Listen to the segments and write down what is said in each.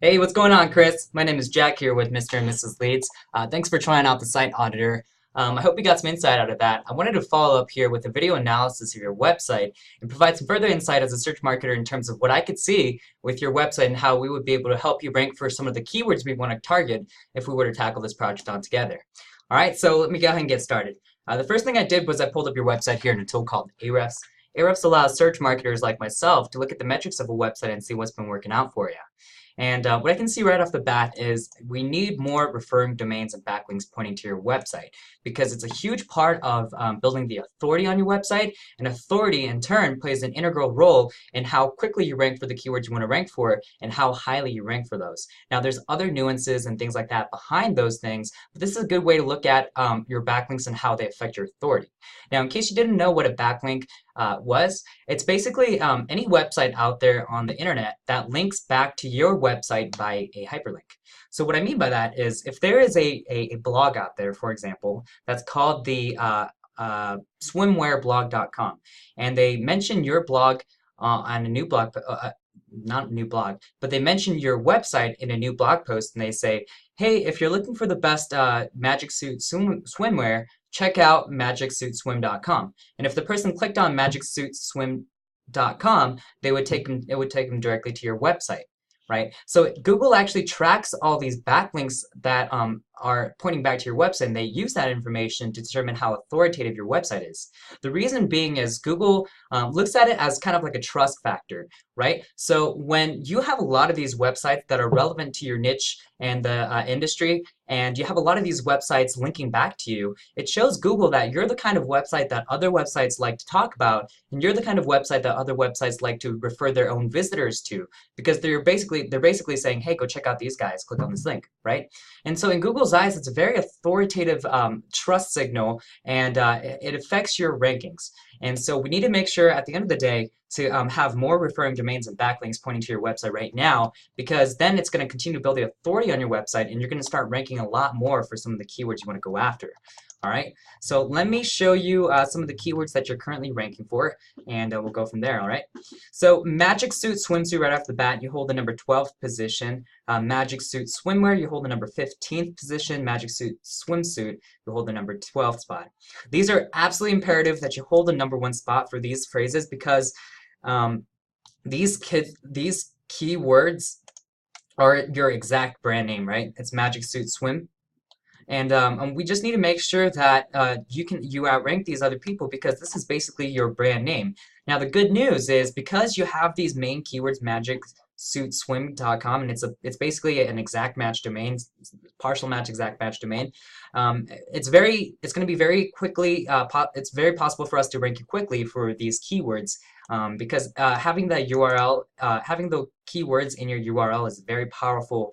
Hey, what's going on, Chris? My name is Jack here with Mr. and Mrs. Leeds. Thanks for trying out the site auditor. I hope you got some insight out of that. I wanted to follow up here with a video analysis of your website and provide some further insight as a search marketer in terms of what I could see with your website and how we would be able to help you rank for some of the keywords we want to target if we were to tackle this project on together. All right, so let me go ahead and get started. The first thing I did was I pulled up your website here in a tool called Ahrefs. Ahrefs allows search marketers like myself to look at the metrics of a website and see what's been working out for you. And what I can see right off the bat is we need more referring domains and backlinks pointing to your website because it's a huge part of building the authority on your website, and authority in turn plays an integral role in how quickly you rank for the keywords you want to rank for and how highly you rank for those. Now there's other nuances and things like that behind those things, but this is a good way to look at your backlinks and how they affect your authority. Now in case you didn't know what a backlink was, it's basically any website out there on the internet that links back to your website by a hyperlink. So what I mean by that is if there is a blog out there, for example, that's called the swimwearblog.com, and they mention your blog on a new blog, not a new blog, but they mention your website in a new blog post, and they say, hey, if you're looking for the best magic suit swimwear, check out magicsuitswim.com. And if the person clicked on magicsuitswim.com, it would take them directly to your website, right? So Google actually tracks all these backlinks that are pointing back to your website, and they use that information to determine how authoritative your website is. The reason being is Google looks at it as kind of like a trust factor, right? So when you have a lot of these websites that are relevant to your niche and the industry, and you have a lot of these websites linking back to you, it shows Google that you're the kind of website that other websites like to talk about, and you're the kind of website that other websites like to refer their own visitors to, because they're basically saying, hey, go check out these guys, click on this link, right? And so in Google's eyes, it's a very authoritative trust signal, and it affects your rankings. And so we need to make sure at the end of the day to have more referring domains and backlinks pointing to your website right now, because then it's going to continue to build the authority on your website, and you're going to start ranking a lot more for some of the keywords you want to go after. All right, so let me show you some of the keywords that you're currently ranking for, and we'll go from there, all right? So magic suit swimsuit right off the bat, you hold the number 12th position. Magic suit swimwear, you hold the number 15th position. Magic suit swimsuit, you hold the number 12th spot. These are absolutely imperative that you hold the number 1 spot for these phrases, because these keywords are your exact brand name, right? It's magic suit swim. And we just need to make sure that you outrank these other people, because this is basically your brand name. Now the good news is, because you have these main keywords, magicsuitswim.com, and it's basically an exact match domain, partial match exact match domain. It's going to be very quickly. It's very possible for us to rank you quickly for these keywords, because having the URL, having the keywords in your URL is a very powerful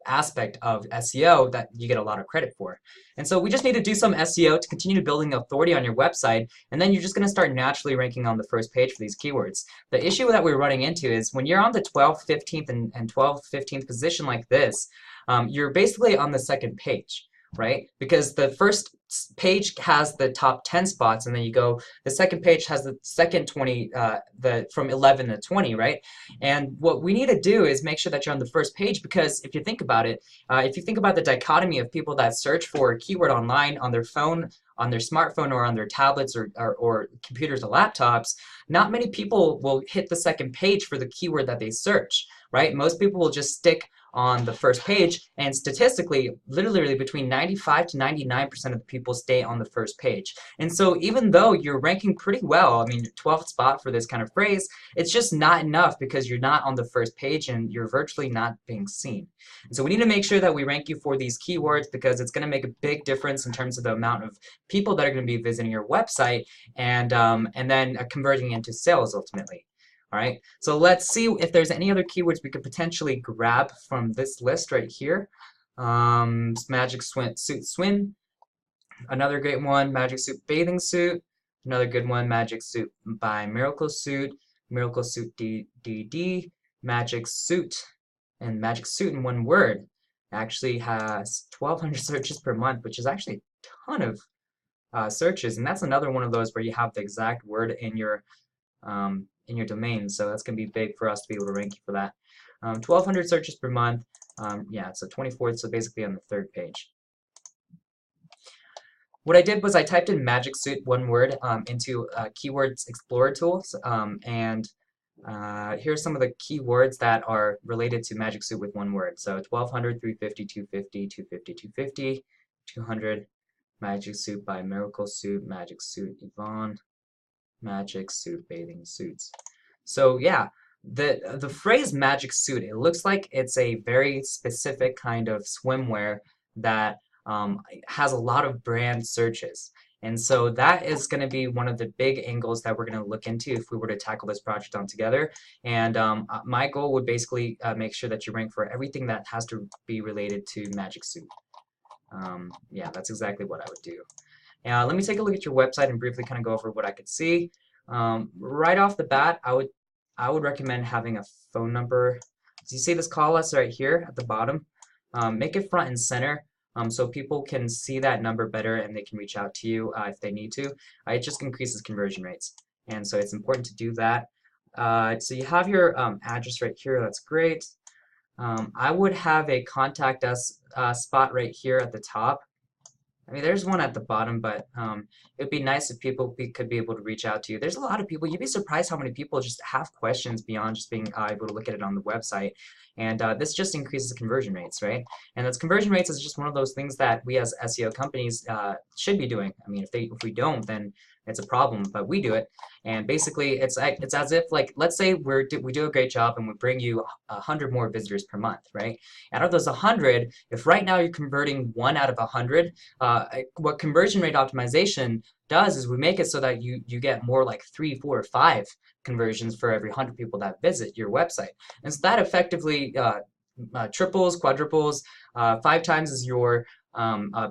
aspect of SEO that you get a lot of credit for. And so we just need to do some SEO to continue building authority on your website, and then you're just going to start naturally ranking on the first page for these keywords. The issue that we're running into is when you're on the 12th, 15th, and 12th, 15th position like this, you're basically on the second page, right? Because the first page has the top 10 spots, and then you go, the second page has the second 20, from 11 to 20, right? And what we need to do is make sure that you're on the first page, because if you think about it, if you think about the dichotomy of people that search for a keyword online on their phone, on their smartphone, or on their tablets, or computers or laptops, not many people will hit the second page for the keyword that they search, right? Most people will just stick on the first page, and statistically, literally between 95 to 99% of the people stay on the first page. And so even though you're ranking pretty well, I mean, 12th spot for this kind of phrase, it's just not enough, because you're not on the first page and you're virtually not being seen. And so we need to make sure that we rank you for these keywords, because it's going to make a big difference in terms of the amount of people that are going to be visiting your website, and then converting into sales ultimately. All right, so let's see if there's any other keywords we could potentially grab from this list right here. Magic suit swim, another great one. Magic suit bathing suit, another good one. Magic suit by Miracle Suit, Miracle Suit DDD, Magic Suit, and Magic Suit in one word actually has 1,200 searches per month, which is actually a ton of searches, and that's another one of those where you have the exact word in your domain, so that's going to be big for us to be able to rank you for that. 1,200 searches per month. Yeah, so 24th, so basically on the third page. What I did was I typed in magic suit, one word, into Keywords Explorer tools, and here's some of the keywords that are related to magic suit with one word. So 1,200, 350, 250, 250, 250, 200, magic suit by Miracle Suit, magic suit Yvonne, magic suit bathing suits. So yeah, the phrase magic suit, it looks like it's a very specific kind of swimwear that has a lot of brand searches. And so that is going to be one of the big angles that we're going to look into if we were to tackle this project on together. And my goal would basically make sure that you rank for everything that has to be related to magic suit. Yeah, that's exactly what I would do. Let me take a look at your website and briefly kind of go over what I could see. Right off the bat, I would recommend having a phone number. So you see this call us right here at the bottom. Make it front and center so people can see that number better and they can reach out to you if they need to. It just increases conversion rates, and so it's important to do that. So you have your address right here. That's great. I would have a contact us spot right here at the top. I mean, there's one at the bottom, but it would be nice if people could be able to reach out to you. There's a lot of people. You'd be surprised how many people just have questions beyond just being able to look at it on the website. And this just increases conversion rates, right? And those conversion rates is just one of those things that we as SEO companies should be doing. I mean, if we don't, then it's a problem, but we do it. And basically, it's as if, like, let's say we do a great job and we bring you 100 more visitors per month, right? Out of those 100, if right now you're converting 1 out of 100, what conversion rate optimization does is we make it so that you get more like 3, 4, or 5 conversions for every 100 people that visit your website. And so that effectively triples, quadruples, 5 times as your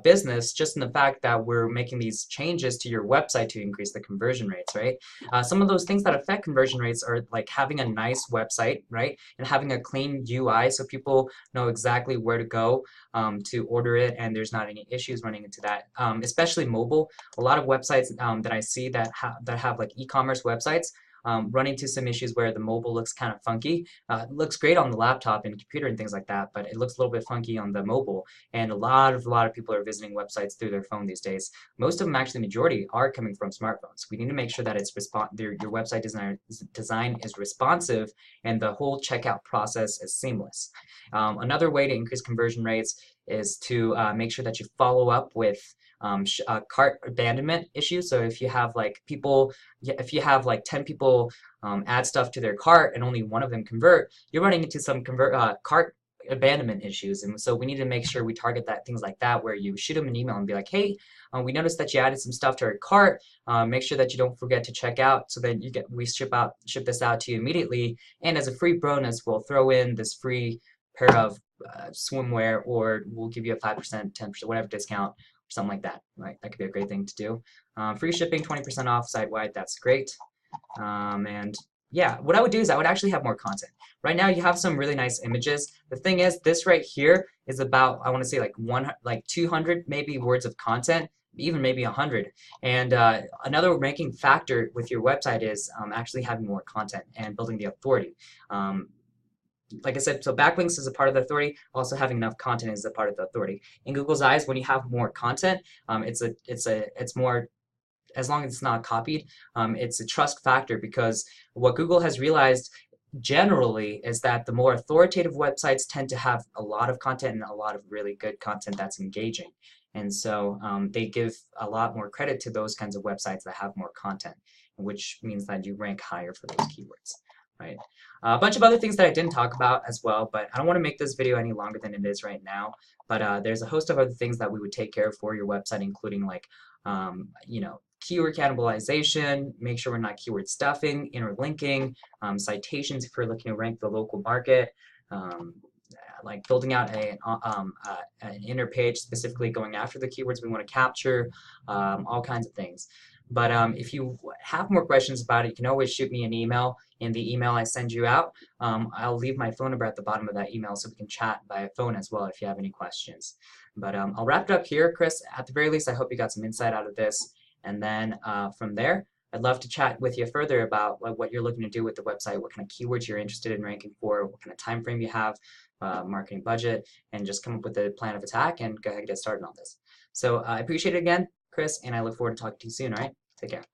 business, just in the fact that we're making these changes to your website to increase the conversion rates, right? Some of those things that affect conversion rates are like having a nice website, right? And having a clean UI so people know exactly where to go to order it, and there's not any issues running into that. Especially mobile. A lot of websites that I see that have like e-commerce websites run into some issues where the mobile looks kind of funky. It looks great on the laptop and computer and things like that, but it looks a little bit funky on the mobile. And a lot of people are visiting websites through their phone these days. Most of them, actually, majority, are coming from smartphones. We need to make sure that your website design is responsive and the whole checkout process is seamless. Another way to increase conversion rates is to make sure that you follow up with cart abandonment issues. So if you have like 10 people add stuff to their cart and only one of them convert, you're running into some cart abandonment issues. And so we need to make sure we target things like that, where you shoot them an email and be like, hey, we noticed that you added some stuff to our cart. Make sure that you don't forget to check out, so that we ship this out to you immediately. And as a free bonus, we'll throw in this free pair of swimwear, or we'll give you a 5%, 10%, whatever discount, something like that, right? That could be a great thing to do. Free shipping, 20% off site-wide, that's great. And yeah, what I would do is I would actually have more content. Right now you have some really nice images. The thing is, this right here is about, I want to say like 200 maybe words of content, even maybe 100. And another ranking factor with your website is actually having more content and building the authority. Like I said, so backlinks is a part of the authority. Also, having enough content is a part of the authority. In Google's eyes, when you have more content, it's more, as long as it's not copied, it's a trust factor, because what Google has realized generally is that the more authoritative websites tend to have a lot of content, and a lot of really good content that's engaging. And so they give a lot more credit to those kinds of websites that have more content, which means that you rank higher for those keywords. Right. A bunch of other things that I didn't talk about as well, but I don't want to make this video any longer than it is right now. But there's a host of other things that we would take care of for your website, including like, keyword cannibalization, make sure we're not keyword stuffing, interlinking, citations if you're looking to rank the local market, like building out an inner page specifically going after the keywords we want to capture, all kinds of things. But if you have more questions about it, you can always shoot me an email. In the email I send you out, I'll leave my phone number at the bottom of that email so we can chat via phone as well if you have any questions. But I'll wrap it up here, Chris. At the very least, I hope you got some insight out of this. And then from there, I'd love to chat with you further about like what you're looking to do with the website, what kind of keywords you're interested in ranking for, what kind of time frame you have, marketing budget, and just come up with a plan of attack and go ahead and get started on this. So I appreciate it again, Chris, and I look forward to talking to you soon. All right, take care.